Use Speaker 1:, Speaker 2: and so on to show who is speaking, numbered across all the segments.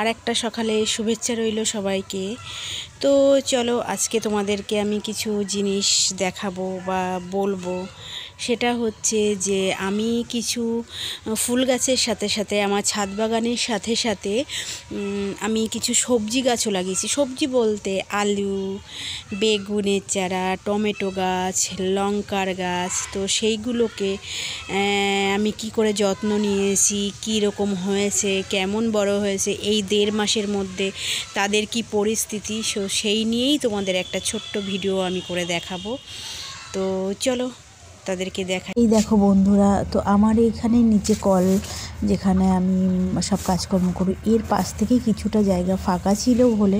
Speaker 1: আর একটা সকালে শুভেচ্ছা রইল সবাইকে। তো চলো আজকে তোমাদেরকে আমি কিছু জিনিস দেখাবো বা বলবো। সেটা হচ্ছে যে আমি কিছু ফুল গাছের সাথে সাথে আমার ছাদ বাগানের সাথে সাথে আমি কিছু সবজি গাছও লাগিয়েছি। সবজি বলতে আলু, বেগুনের চারা, টমেটো গাছ, লঙ্কার গাছ। তো সেইগুলোকে আমি কি করে যত্ন নিয়েছি, কী রকম হয়েছে, কেমন বড় হয়েছে এই 1.5 মাসের মধ্যে, তাদের কি পরিস্থিতি, সেই নিয়েই তোমাদের একটা ছোট্ট ভিডিও আমি করে দেখাবো। তো চলো তাদেরকে দেখাই।
Speaker 2: এই দেখো বন্ধুরা, তো আমার এইখানে নিচে কল, যেখানে আমি সব কাজকর্ম করি, এর পাশ থেকে কিছুটা জায়গা ফাঁকা ছিল বলে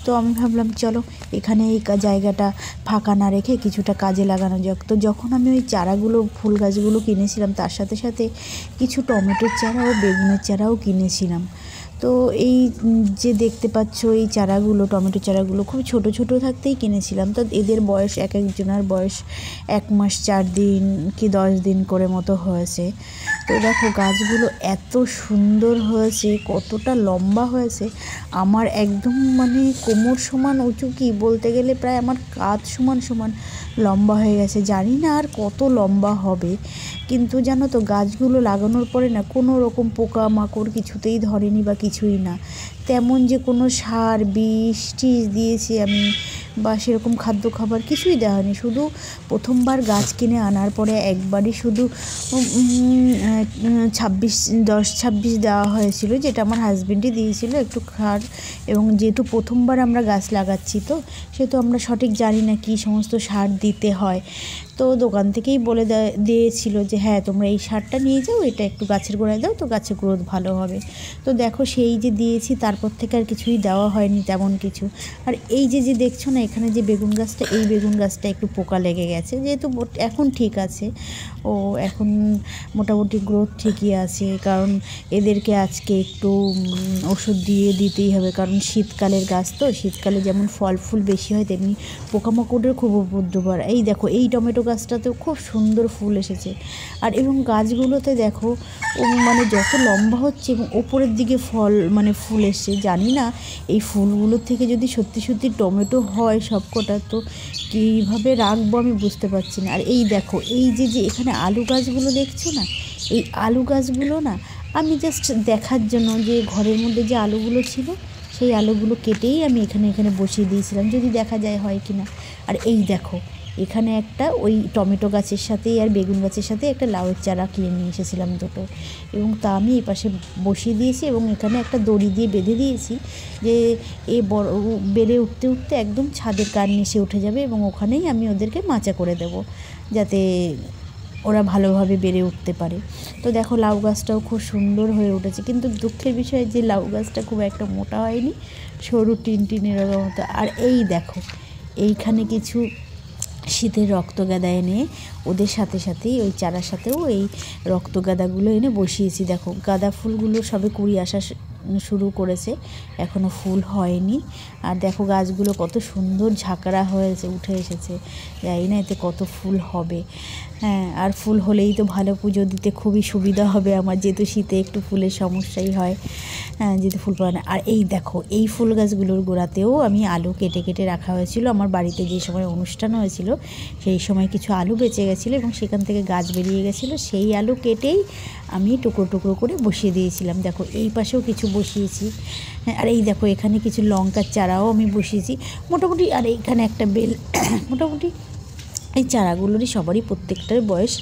Speaker 2: তো আমি ভাবলাম চলো এখানে এই জায়গাটা ফাঁকা না রেখে কিছুটা কাজে লাগানো যাক। তো যখন আমি ওই চারাগুলো, ফুল গাছগুলো কিনেছিলাম, তার সাথে সাথে কিছু টমেটোর চারা ও বেগুনের চারাও কিনেছিলাম। তো এই যে দেখতে পাচ্ছ এই চারাগুলো, টমেটো চারাগুলো খুব ছোট ছোট থাকতেই কিনেছিলাম। তো এদের বয়স, এক একজনের বয়স 1 মাস 4 দিন কি 10 দিন করে মতো হয়েছে। তো দেখো গাছগুলো এত সুন্দর হয়েছে, কতটা লম্বা হয়েছে, আমার একদম মানে কোমর সমান উঁচু, কি বলতে গেলে প্রায় আমার কাঁধ সমান সমান লম্বা হয়ে গেছে। জানি না আর কত লম্বা হবে, কিন্তু জানো তো গাছগুলো লাগানোর পরে না কোনো রকম পোকা মাকড় কিছুতেই ধরেনি বা কিছুই না। তেমন যে কোনো সার বিষ টিষ দিয়েছি আমি বা সেরকম খাদ্য খাবার কিছুই দেওয়া হয়নি। শুধু প্রথমবার গাছ কিনে আনার পরে একবারই শুধু 10-26 দেওয়া হয়েছিল, যেটা আমার হাজবেন্ডই দিয়েছিল একটু খার। এবং যেহেতু প্রথমবার আমরা গাছ লাগাচ্ছি, তো সেহেতু আমরা সঠিক জানি না কী সমস্ত সার দিতে হয়। তো দোকান থেকেই বলে দিয়েছিল যে হ্যাঁ তোমরা এই সারটা নিয়ে যাও, এটা একটু গাছের গোড়ায় দাও, তো গাছের গ্রোথ ভালো হবে। তো দেখো সেই যে দিয়েছি, তারপর থেকে আর কিছুই দেওয়া হয়নি তেমন কিছু। আর এই যে যে দেখছো না এখানে যে বেগুন গাছটা, এই বেগুন গাছটা একটু পোকা লেগে গেছে, যেহেতু এখন ঠিক আছে, ও এখন মোটামুটি গ্রোথ ঠিকই আছে। কারণ এদেরকে আজকে একটু ওষুধ দিতেই হবে, কারণ শীতকালের গাছ, তো শীতকালে যেমন ফল ফুল বেশি হয় তেমনি পোকামাকড়ের খুব উপদ্রব। এই দেখো এই টমেটো গাছটাতেও খুব সুন্দর ফুল এসেছে। আর এবং গাছগুলোতে দেখো মানে যত লম্বা হচ্ছে এবং ওপরের দিকে ফল মানে ফুল এসছে। জানি না এই ফুলগুলোর থেকে যদি সত্যি সত্যি টমেটো হয় সবকটা, তো কীভাবে রাখবো আমি বুঝতে পারছি না। আর এই দেখো এই যে যে এখানে আলু গাছগুলো দেখছো না, এই আলু গাছগুলো না আমি জাস্ট দেখার জন্য, যে ঘরের মধ্যে যে আলুগুলো ছিল সেই আলুগুলো কেটেই আমি এখানে বসিয়ে দিয়েছিলাম, যদি দেখা যায় হয় কি না। আর এই দেখো এখানে একটা ওই টমেটো গাছের সাথেই আর বেগুন গাছের সাথে একটা লাউয়ের চারা কিনে নিয়ে এসেছিলাম দুটো, এবং তা আমি এই পাশে বসিয়ে দিয়েছি এবং এখানে একটা দড়ি দিয়ে বেঁধে দিয়েছি যে বড় বেড়ে উঠতে উঠতে একদম ছাদের কার্নিশে উঠে যাবে, এবং ওখানেই আমি ওদেরকে মাচা করে দেব যাতে ওরা ভালোভাবে বেড়ে উঠতে পারে। তো দেখো লাউ গাছটাও খুব সুন্দর হয়ে উঠেছে, কিন্তু দুঃখের বিষয় যে লাউ গাছটা খুব একটা মোটা হয়নি, সরু টিনের মতো। আর এই দেখো এইখানে কিছু শীতের রক্তগাঁদা এনে ওদের সাথে সাথেই ওই চারার সাথেও এই রক্তগাঁদাগুলো এনে বসিয়েছি। দেখো গাঁদা ফুলগুলো সবে কুড়ি আসা শুরু করেছে, এখনও ফুল হয়নি। আর দেখো গাছগুলো কত সুন্দর ঝাঁকড়া হয়েছে, উঠে এসেছে। জানি না এতে কত ফুল হবে। হ্যাঁ, আর ফুল হলেই তো ভালো, পুজো দিতে খুবই সুবিধা হবে আমার, যেহেতু শীতে একটু ফুলের সমস্যাই হয়। হ্যাঁ, যেহেতু ফুল পায় না। আর এই দেখো এই ফুল গাছগুলোর গোড়াতেও আমি আলু কেটে কেটে রাখা হয়েছিল। আমার বাড়িতে যে সময় অনুষ্ঠান হয়েছিল সেই সময় কিছু আলু বেঁচে গেছিলো এবং সেখান থেকে গাছ বেরিয়ে গেছিলো, সেই আলু কেটেই আমি টুকরো টুকরো করে বসিয়ে দিয়েছিলাম। দেখো এই পাশেও কিছু বসিয়েছি। হ্যাঁ, আর এই দেখো এখানে কিছু লঙ্কার চারাও আমি বসিয়েছি মোটামুটি। আর এইখানে একটা বেল মোটামুটি এই চারাগুলোরই সবারই প্রত্যেকটার বয়স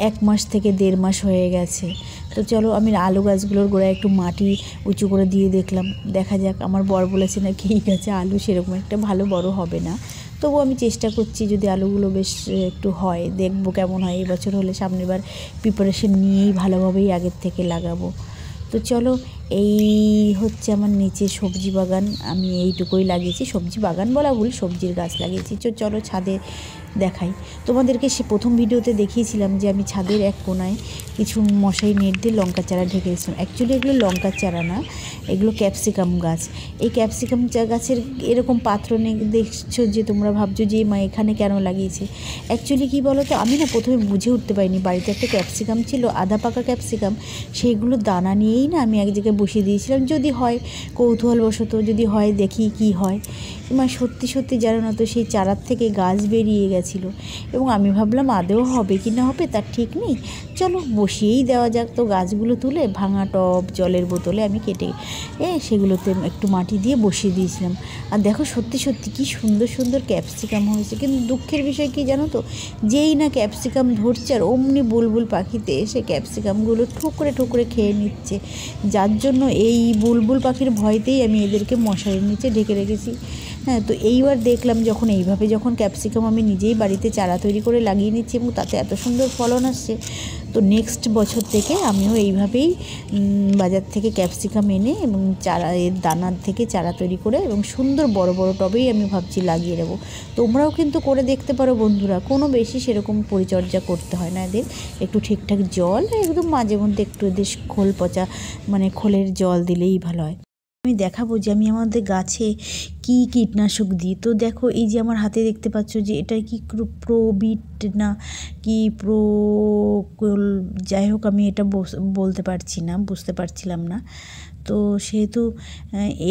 Speaker 2: 1 মাস থেকে 1.5 মাস হয়ে গেছে। তো চলো আমি আলু গাছগুলোর গোড়ায় একটু মাটি উঁচু করে দিয়ে দেখলাম, দেখা যাক। আমার বর বলেছে না কি গাছে আলু সেরকম একটা ভালো বড় হবে না, তবু আমি চেষ্টা করছি যদি আলুগুলো বেশ একটু হয়, দেখবো কেমন হয়। এই বছর হলে সামনের বার প্রিপারেশন নিয়েই ভালোভাবেই আগের থেকে লাগাবো। তো চলো এই হচ্ছে আমার নিচে সবজি বাগান, আমি এইটুকুই লাগিয়েছি। সবজি বাগান বলা ভুল, সবজির গাছ লাগিয়েছি। চলো ছাদে দেখাই তোমাদেরকে। সে প্রথম ভিডিওতে দেখিয়েছিলাম যে আমি ছাদের এক কোনায় কিছু মশারি নেট দিয়ে লঙ্কা চারা ঢেকে রেখেছিলাম। অ্যাকচুয়ালি এগুলো লঙ্কা চারা না, এগুলো ক্যাপসিকাম গাছ। এই ক্যাপসিকাম গাছের এরকম পাত্র দেখছো যে তোমরা ভাবছো যে মা এখানে কেন লাগিয়েছে। অ্যাকচুয়ালি কী বলো তো, আমি না প্রথমে বুঝে উঠতে পারিনি। বাড়িতে একটা ক্যাপসিকাম ছিল, আধা পাকা ক্যাপসিকাম, সেইগুলো দানা নিয়েই না আমি এক জায়গায় বসিয়ে দিয়েছিলাম, যদি হয় কৌতূহলবশত, যদি হয় দেখি কি হয়। মানে সত্যি সত্যি জানো না তো, সেই চারার থেকে গাছ বেরিয়ে গেছিলো এবং আমি ভাবলাম আদেও হবে কি না হবে তার ঠিক নেই, চলো বসিয়েই দেওয়া যাক। তো গাছগুলো তুলে ভাঙা টব, জলের বোতলে আমি কেটে সেগুলোতে একটু মাটি দিয়ে বসিয়ে দিয়েছিলাম। আর দেখো সত্যি সত্যি কী সুন্দর সুন্দর ক্যাপসিকাম হয়েছে। কিন্তু দুঃখের বিষয় কি জানো তো, যেই না ক্যাপসিকাম ধরছে আর অমনি বুলবুল পাখিতে এসে ক্যাপসিকামগুলো ঠুকরে ঠুকরে খেয়ে নিচ্ছে। যার জন্য এই বুলবুল পাখির ভয়তেই আমি এদেরকে মশারির নিচে ঢেকে রেখেছি। হ্যাঁ, তো এইবার দেখলাম যখন এইভাবে যখন ক্যাপসিকাম আমি নিজেই বাড়িতে চারা তৈরি করে লাগিয়ে নিচ্ছি এবং তাতে এত সুন্দর ফলন আসছে, তো নেক্সট বছর থেকে আমিও এইভাবেই বাজার থেকে ক্যাপসিকাম এনে এবং চারা এর দানার থেকে চারা তৈরি করে এবং সুন্দর বড় বড় টবেই আমি ভাবছি লাগিয়ে দেবো। তোমরাও কিন্তু করে দেখতে পারো বন্ধুরা, কোনো বেশি সেরকম পরিচর্যা করতে হয় না এদের, একটু ঠিকঠাক জল, একদম মাঝে মধ্যে একটু এদের খোল পচা মানে খোলের জল দিলেই ভালো হয়। আমি দেখাবো যে আমি আমাদের গাছে কি কীটনাশক দিই। তো দেখো এই যে আমার হাতে দেখতে পাচ্ছ যে এটা কি প্রোবিট না কি যাই হোক আমি এটা বলতে পারছি না, বুঝতে পারছিলাম না। তো সেহেতু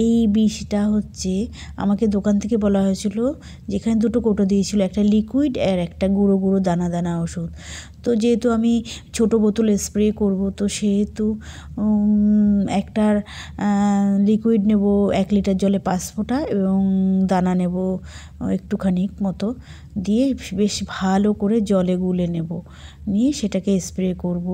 Speaker 2: এই বিষটা হচ্ছে আমাকে দোকান থেকে বলা হয়েছিল, যেখানে দুটো কৌটো দিয়েছিল, একটা লিকুইড আর একটা গুঁড়ো গুঁড়ো দানা দানা ওষুধ। তো যেহেতু আমি ছোটো বোতলে স্প্রে করব, তো সেহেতু একটার লিকুইড নেব 1 লিটার জলে 5 ফোঁটা এবং দানা নেব একটুখানি মতো দিয়ে বেশ ভালো করে জলে গুলে নেব, নিয়ে সেটাকে স্প্রে করব।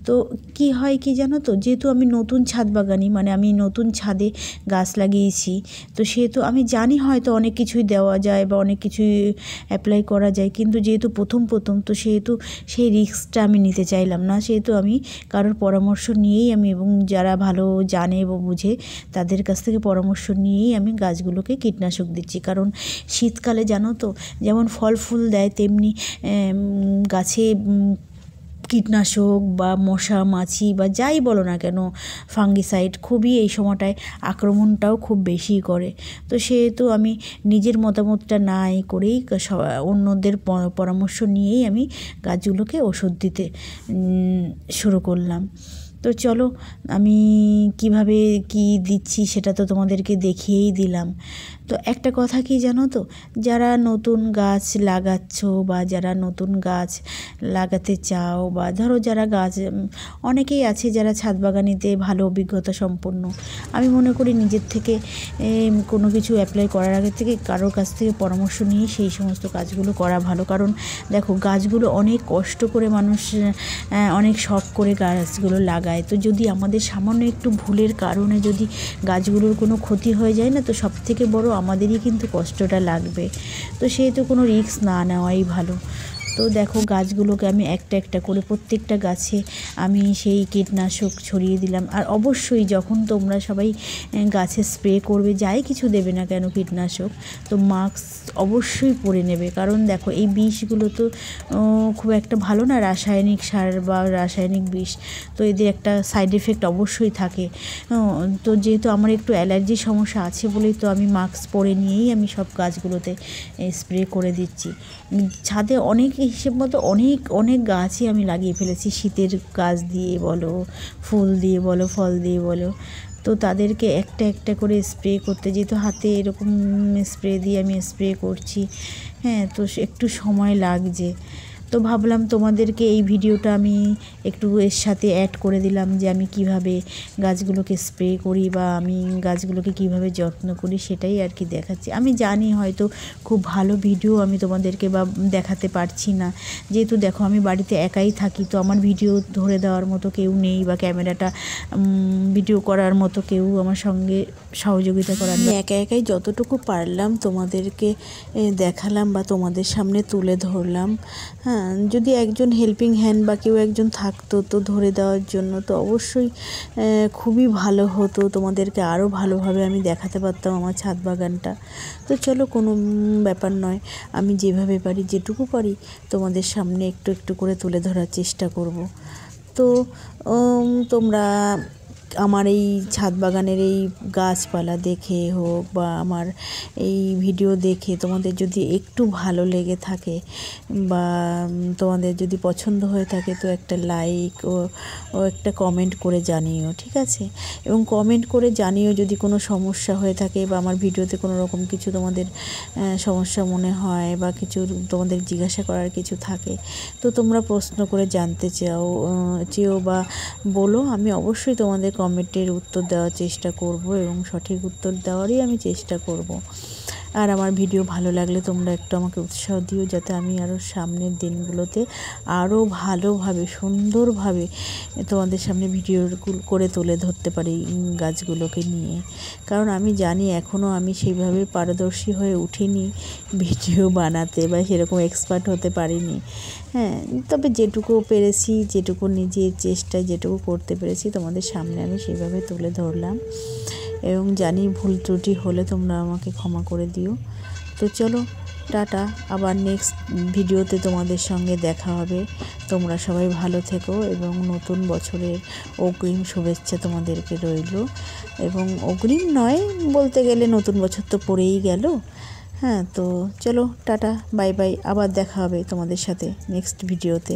Speaker 2: তো কি হয় কি জানো তো, যেহেতু আমি নতুন ছাদ বাগানি, মানে আমি নতুন ছাদে গাছ লাগিয়েছি, তো সেহেতু আমি জানি হয়তো অনেক কিছুই দেওয়া যায় বা অনেক কিছুই অ্যাপ্লাই করা যায়, কিন্তু যেহেতু প্রথম তো সেহেতু সেই রিস্কটা আমি নিতে চাইলাম না। সেহেতু আমি কারোর পরামর্শ নিয়েই আমি, এবং যারা ভালো জানে বা বুঝে তাদের কাছ থেকে পরামর্শ নিয়েই আমি গাছগুলোকে কীটনাশক দিচ্ছি। কারণ শীতকালে জানো তো, যেমন ফল ফুল দেয় তেমনি গাছে কীটনাশক বা মশা মাছি বা যাই বলো না কেন, ফাঙ্গিসাইড খুবই এই সময়টায় আক্রমণটাও খুব বেশি করে। তো সেহেতু আমি নিজের মতামতটা নাই করেই অন্যদের পরামর্শ নিয়েই আমি গাছগুলোকে ওষুধ দিতে শুরু করলাম। তো চলো আমি কিভাবে কি দিচ্ছি সেটা তো তোমাদেরকে দেখিয়েই দিলাম। তো একটা কথা কি জানো তো, যারা নতুন গাছ লাগাচ্ছ বা যারা নতুন গাছ লাগাতে চাও, বা ধরো যারা গাছ অনেকেই আছে যারা ছাদ বাগানিতে ভালো অভিজ্ঞতা সম্পন্ন, আমি মনে করি নিজের থেকে কোনো কিছু অ্যাপ্লাই করার আগে থেকে কারোর কাছ থেকে পরামর্শ নিয়ে সেই সমস্ত কাজগুলো করা ভালো। কারণ দেখো গাছগুলো অনেক কষ্ট করে মানুষ অনেক শখ করে গাছগুলো লাগায়। তো যদি আমাদের সামান্য একটু ভুলের কারণে যদি গাছগুলোর কোনো ক্ষতি হয়ে যায় না, তো সব থেকে বড় আমাদেরই কিন্তু কষ্টটা লাগবে। তো সেহেতু কোনো রিস্ক না নেওয়াই ভালো। তো দেখো গাছগুলোকে আমি একটা একটা করে প্রত্যেকটা গাছে আমি সেই কীটনাশক ছড়িয়ে দিলাম। আর অবশ্যই যখন তোমরা সবাই গাছে স্প্রে করবে, যাই কিছু দেবে না কেন কীটনাশক, তো মাস্ক অবশ্যই পরে নেবে। কারণ দেখো এই বিষগুলো তো খুব একটা ভালো না, রাসায়নিক সার বা রাসায়নিক বিষ, তো এদের একটা সাইড এফেক্ট অবশ্যই থাকে। তো যেহেতু আমার একটু অ্যালার্জির সমস্যা আছে বলেই তো আমি মাস্ক পরে নিয়েই আমি সব গাছগুলোতে স্প্রে করে দিচ্ছি। ছাদে অনেক হিসেব মতো অনেক গাছই আমি লাগিয়ে ফেলেছি, শীতের গাছ দিয়ে বলো, ফুল দিয়ে বলো, ফল দিয়ে বলো। তো তাদেরকে একটা একটা করে স্প্রে করতে, যেহেতু হাতে এরকম স্প্রে দিয়ে আমি স্প্রে করছি, হ্যাঁ, তো একটু সময় লাগছে। তো ভাবলাম তোমাদেরকে এই ভিডিওটা আমি একটু এর সাথে অ্যাড করে দিলাম যে আমি কিভাবে গাছগুলোকে স্প্রে করি বা আমি গাছগুলোকে কিভাবে যত্ন করি, সেটাই আর কি দেখাচ্ছি। আমি জানি হয়তো খুব ভালো ভিডিও আমি তোমাদেরকে বা দেখাতে পারছি না, যেহেতু দেখো আমি বাড়িতে একাই থাকি, তো আমার ভিডিও ধরে দেওয়ার মতো কেউ নেই বা ক্যামেরাটা ভিডিও করার মতো কেউ আমার সঙ্গে সহযোগিতা করার।
Speaker 1: আমি একা একাই যতটুকু পারলাম তোমাদেরকে দেখালাম বা তোমাদের সামনে তুলে ধরলাম। হ্যাঁ, যদি একজন হেল্পিং হ্যান্ড বা কেউ একজন থাকতো তো ধরে দেওয়ার জন্য, তো অবশ্যই খুবই ভালো হতো, তোমাদেরকে আরও ভালোভাবে আমি দেখাতে পারতাম আমার ছাদ বাগানটা। তো চলো, কোনো ব্যাপার নয়, আমি যেভাবে পারি যেটুকু পারি তোমাদের সামনে একটু একটু করে তুলে ধরার চেষ্টা করব। তো তোমরা আমার এই ছাদ বাগানের এই গাছপালা দেখে হোক বা আমার এই ভিডিও দেখে তোমাদের যদি একটু ভালো লেগে থাকে বা তোমাদের যদি পছন্দ হয়ে থাকে, তো একটা লাইক ও একটা কমেন্ট করে জানিও, ঠিক আছে? এবং কমেন্ট করে জানিও যদি কোনো সমস্যা হয়ে থাকে বা আমার ভিডিওতে কোনো রকম কিছু তোমাদের সমস্যা মনে হয় বা কিছু তোমাদের জিজ্ঞাসা করার কিছু থাকে, তো তোমরা প্রশ্ন করে জানতে চেও বা বলো। আমি অবশ্যই তোমাদের কমেন্টের উত্তর দেওয়ার চেষ্টা করব এবং সঠিক উত্তর দেওয়ারই আমি চেষ্টা করব। আর আমার ভিডিও ভালো লাগলে তোমরা একটু আমাকে উৎসাহ দিও, যাতে আমি আরও সামনের দিনগুলোতে আরও ভালোভাবে সুন্দরভাবে তোমাদের সামনে ভিডিও করে তুলে ধরতে পারি গাছগুলোকে নিয়ে। কারণ আমি জানি এখনও আমি সেইভাবে পারদর্শী হয়ে উঠিনি ভিডিও বানাতে বা সেরকম এক্সপার্ট হতে পারিনি। হ্যাঁ, তবে যেটুকু পেরেছি, যেটুকু নিজের চেষ্টায় যেটুকু করতে পেরেছি তোমাদের সামনে আমি সেইভাবে তুলে ধরলাম, এবং জানি ভুল ত্রুটি হলে তোমরা আমাকে ক্ষমা করে দিও। তো চলো, টাটা, আবার নেক্সট ভিডিওতে তোমাদের সঙ্গে দেখা হবে। তোমরা সবাই ভালো থেকো এবং নতুন বছরের অগ্রিম শুভেচ্ছা তোমাদেরকে রইল। এবং অগ্রিম নয়, বলতে গেলে নতুন বছর তো পড়েই গেল। হ্যাঁ, তো চলো, টাটা, বাই বাই, আবার দেখা হবে তোমাদের সাথে নেক্সট ভিডিওতে।